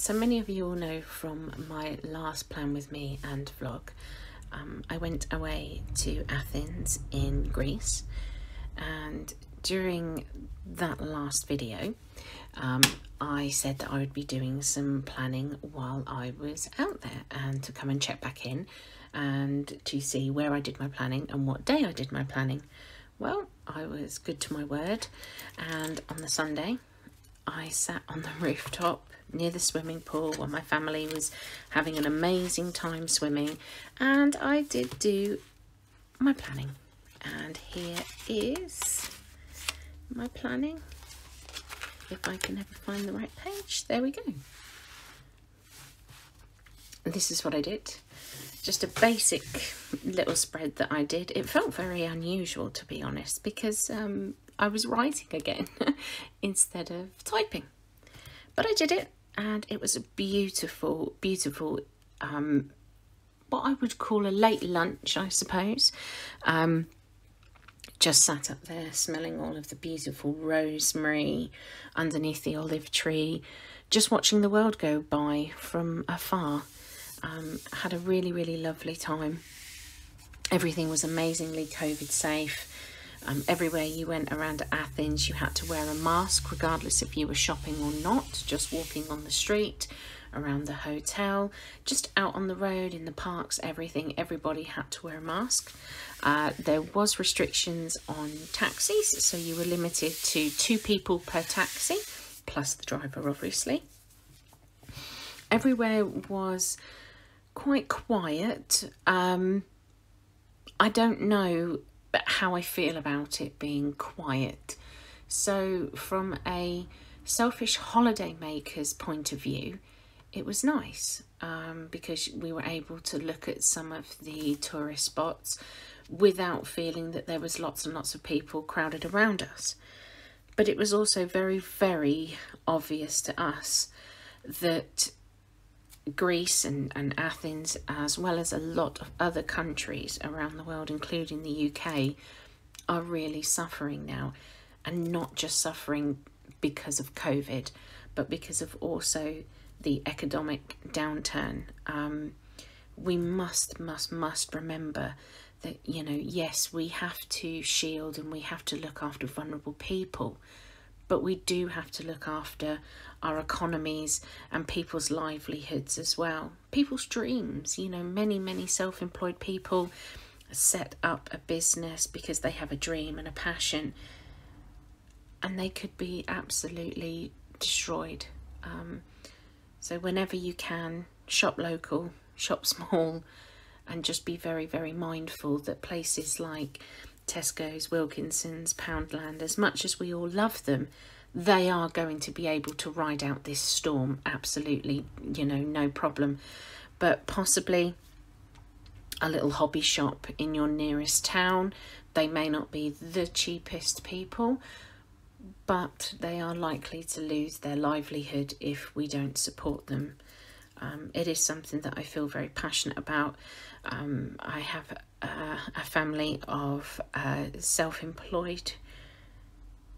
So many of you will know from my last Plan With Me and vlog, I went away to Athens in Greece, and during that last video I said that I would be doing some planning while I was out there, and to come and check back in and to see where I did my planning and what day I did my planning. Well, I was good to my word, and on the Sunday I sat on the rooftop near the swimming pool while my family was having an amazing time swimming, and I did do my planning. And here is my planning, if I can ever find the right page. There we go. This is what I did. Just a basic little spread that I did. It felt very unusual, to be honest, because I was writing again instead of typing. But I did it, and it was a beautiful, beautiful, what I would call a late lunch, I suppose. Just sat up there smelling all of the beautiful rosemary underneath the olive tree, just watching the world go by from afar. Had a really, really lovely time. Everything was amazingly COVID safe. Everywhere you went around Athens, you had to wear a mask, regardless if you were shopping or not, just walking on the street, around the hotel, just out on the road, in the parks, everything. Everybody had to wear a mask. There was restrictions on taxis, so you were limited to 2 people per taxi, plus the driver, obviously. Everywhere was quite quiet. I don't know how I feel about it being quiet. So from a selfish holiday maker's point of view, it was nice, because we were able to look at some of the tourist spots without feeling that there was lots and lots of people crowded around us. But it was also very, very obvious to us that Greece and Athens, as well as a lot of other countries around the world, including the UK, are really suffering now, and not just suffering because of COVID, but because of also the economic downturn. We must remember that, you know, yes, we have to shield and we have to look after vulnerable people, but we do have to look after our economies and people's livelihoods as well. People's dreams, you know, many self-employed people set up a business because they have a dream and a passion, and they could be absolutely destroyed. So whenever you can, shop local, shop small, and just be very, very mindful that places like Tesco's, Wilkinson's, Poundland, as much as we all love them, they are going to be able to ride out this storm, absolutely, you know, no problem. But possibly a little hobby shop in your nearest town, they may not be the cheapest people, but they are likely to lose their livelihood if we don't support them. It is something that I feel very passionate about. I have a family of self-employed,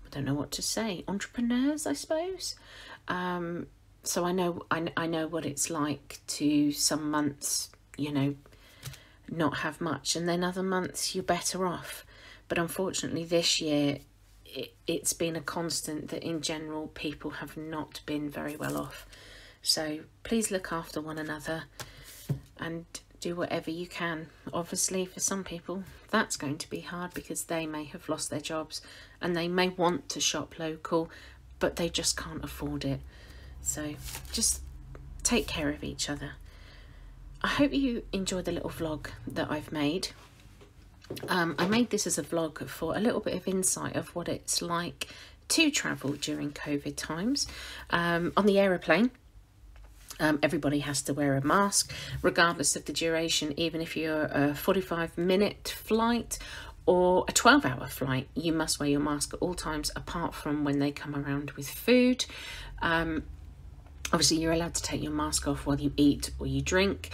I don't know what to say, entrepreneurs, I suppose. So I know what it's like to some months, you know, not have much, and then other months you're better off. But unfortunately this year it's been a constant that in general people have not been very well off. So please look after one another and do whatever you can. Obviously for some people that's going to be hard, because they may have lost their jobs and they may want to shop local, but they just can't afford it. So just take care of each other. I hope you enjoyed the little vlog that I've made. I made this as a vlog for a little bit of insight of what it's like to travel during COVID times. On the aeroplane, everybody has to wear a mask regardless of the duration. Even if you're a 45-minute flight or a 12-hour flight, you must wear your mask at all times, apart from when they come around with food. Obviously you're allowed to take your mask off while you eat or you drink,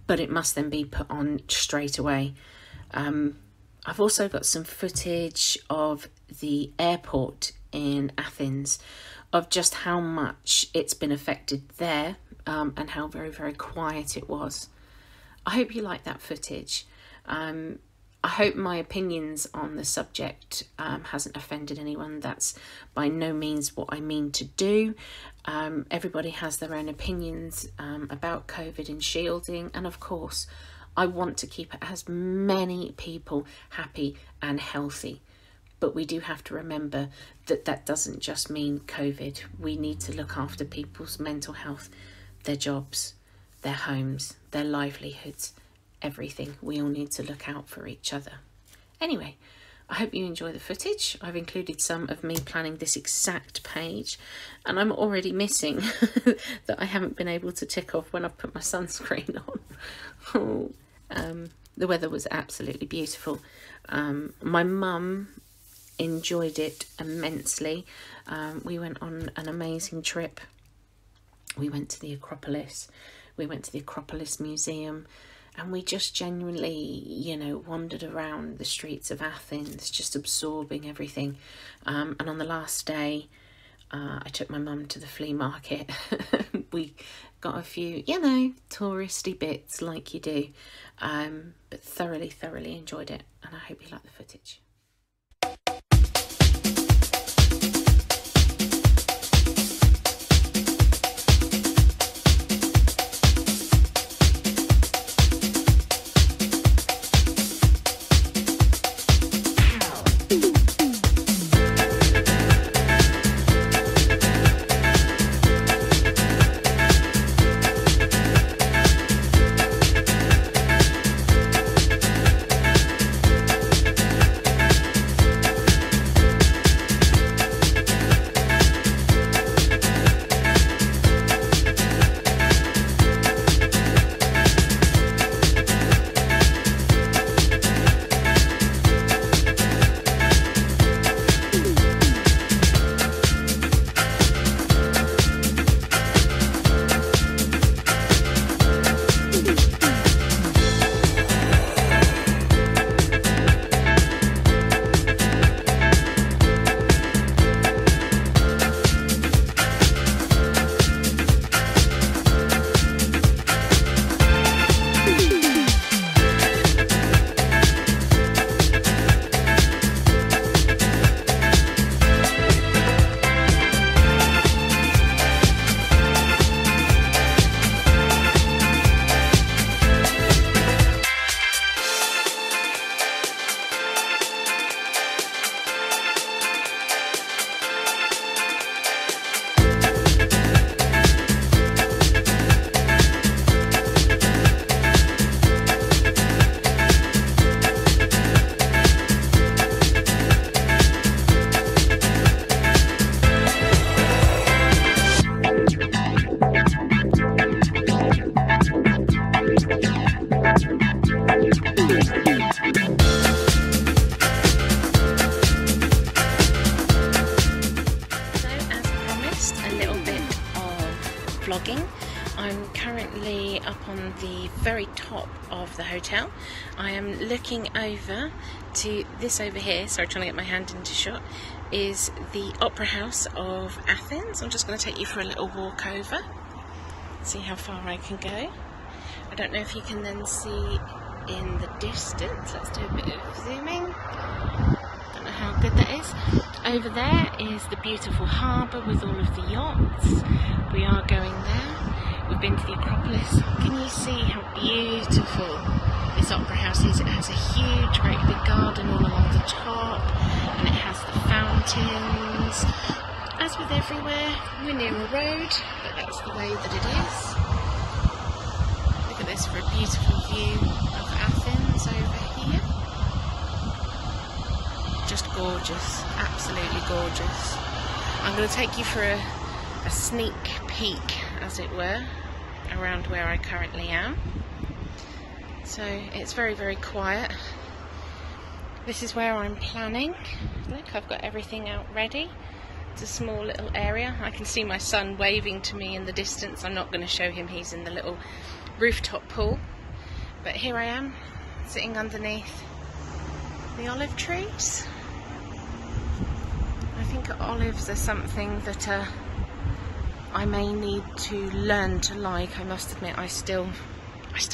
but it must then be put on straight away. I've also got some footage of the airport in Athens of just how much it's been affected there, and how very, very quiet it was. I hope you like that footage. I hope my opinions on the subject hasn't offended anyone. That's by no means what I mean to do. Everybody has their own opinions about COVID and shielding, and of course I want to keep as many people happy and healthy. But we do have to remember that that doesn't just mean COVID. We need to look after people's mental health, their jobs, their homes, their livelihoods, everything. We all need to look out for each other. Anyway, I hope you enjoy the footage. I've included some of me planning this exact page, and I'm already missing that I haven't been able to tick off when I've put my sunscreen on. The weather was absolutely beautiful. My mum enjoyed it immensely. We went on an amazing trip. We went to the Acropolis. We went to the Acropolis Museum, and we just genuinely, you know, wandered around the streets of Athens, just absorbing everything. And on the last day, I took my mum to the flea market. We got a few, you know, touristy bits like you do, but thoroughly enjoyed it, and I hope you like the footage. Vlogging. I'm currently up on the very top of the hotel. I am looking over to this over here, sorry, trying to get my hand into shot, is the Opera House of Athens. I'm just going to take you for a little walk over, see how far I can go. I don't know if you can then see in the distance. Let's do a bit of zooming. Don't know how good that is. Over there is the beautiful harbour with all of the yachts. We are going there. We've been to the Acropolis. Can you see how beautiful this opera house is? It has a huge, great big garden all along the top, and it has the fountains. As with everywhere, we're near a road, but that's the way that it is. Look at this for a beautiful view of Athens over here. Just gorgeous, absolutely gorgeous. I'm going to take you for a sneak peek, as it were, around where I currently am. So it's very, very quiet. This is where I'm planning. Look, I've got everything out ready. It's a small little area. I can see my son waving to me in the distance. I'm not going to show him, he's in the little rooftop pool. But here I am, sitting underneath the olive trees. I think think olives are something that I may need to learn to like. I must admit, I still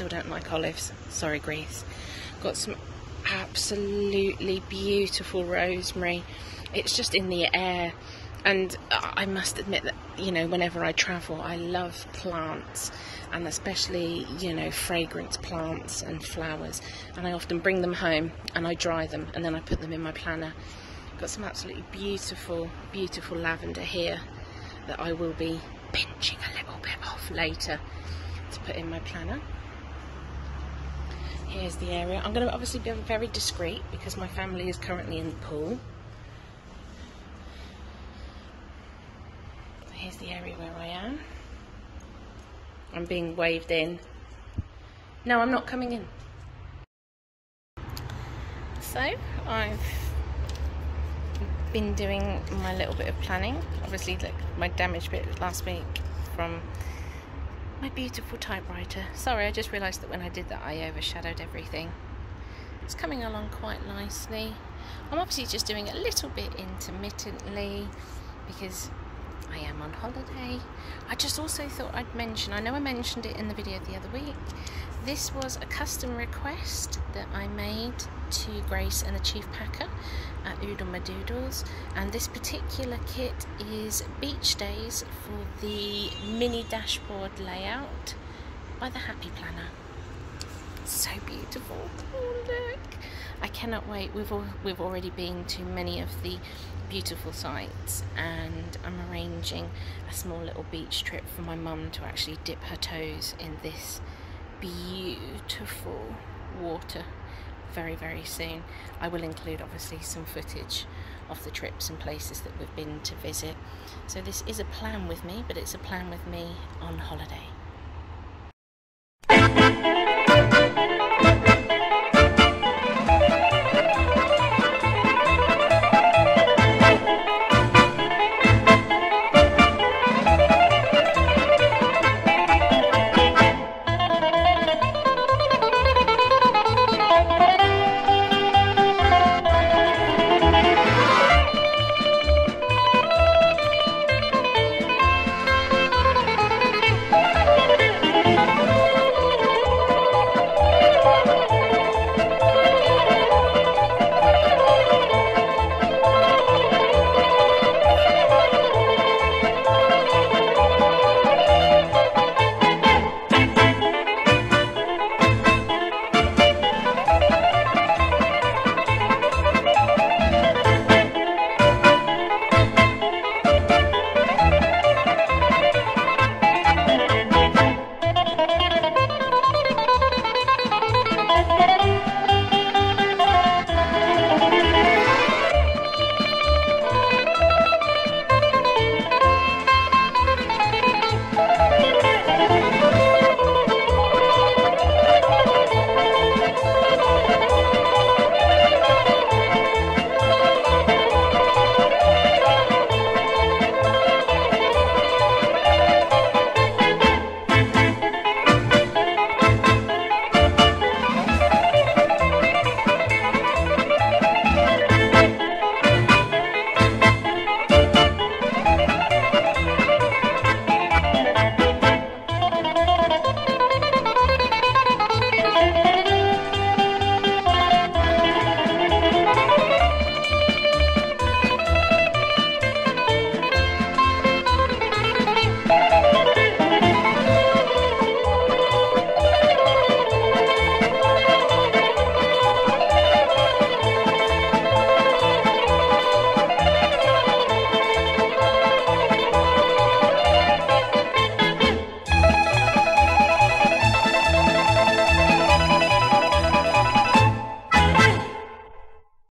don't like olives. Sorry, Greece. Got some absolutely beautiful rosemary. It's just in the air, and I must admit that, you know, whenever I travel, I love plants, and especially, you know, fragrance plants and flowers, and I often bring them home and I dry them and then I put them in my planner. Got some absolutely beautiful lavender here that I will be pinching a little bit off later to put in my planner. Here's the area. I'm going to obviously be very discreet because my family is currently in the pool. Here's the area where I am. I'm being waved in. No, I'm not coming in. So I've been doing my little bit of planning. Obviously, like my damaged bit last week from my beautiful typewriter. Sorry, I just realised that when I did that I overshadowed everything. It's coming along quite nicely. I'm obviously just doing a little bit intermittently because I am on holiday. I just also thought I'd mention, I know I mentioned it in the video the other week, this was a custom request that I made to Grace and the Chief Packer at Oodle My Doodles, and this particular kit is beach days for the mini dashboard layout by the Happy Planner. So beautiful. Oh, look. I cannot wait. We've already been to many of the beautiful sites, and I'm arranging a small little beach trip for my mum to actually dip her toes in this beautiful water very soon. I will include obviously some footage of the trips and places that we've been to visit. So this is a plan with me, but it's a plan with me on holiday.